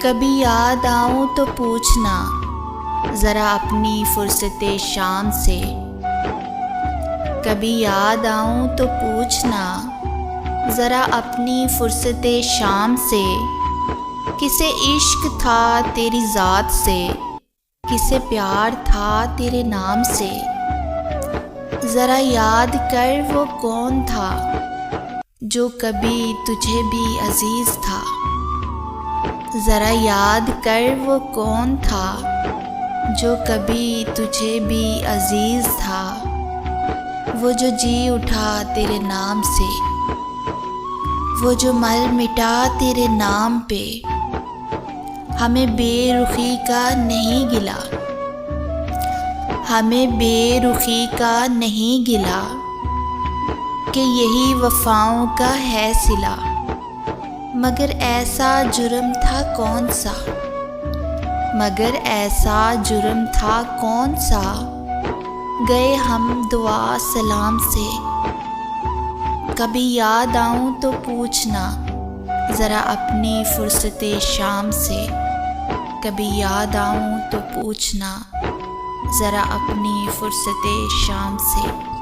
कभी याद आऊं तो पूछना ज़रा अपनी फुर्सते शाम से। कभी याद आऊं तो पूछना ज़रा अपनी फुर्सते शाम से। किसे इश्क था तेरी ज़ात से, किसे प्यार था तेरे नाम से। ज़रा याद कर वो कौन था जो कभी तुझे भी अजीज़ था। ज़रा याद कर वो कौन था जो कभी तुझे भी अजीज़ था। वो जो जी उठा तेरे नाम से, वो जो मर मिटा तेरे नाम पे। हमें बेरुखी का नहीं गिला, हमें बेरुखी का नहीं गिला कि यही वफ़ाओं का है सिला। मगर ऐसा जुर्म था कौन सा, मगर ऐसा जुर्म था कौन सा। गए हम दुआ सलाम से। कभी याद आऊं तो पूछना ज़रा अपनी फुर्सते शाम से। कभी याद आऊं तो पूछना ज़रा अपनी फुर्सते शाम से।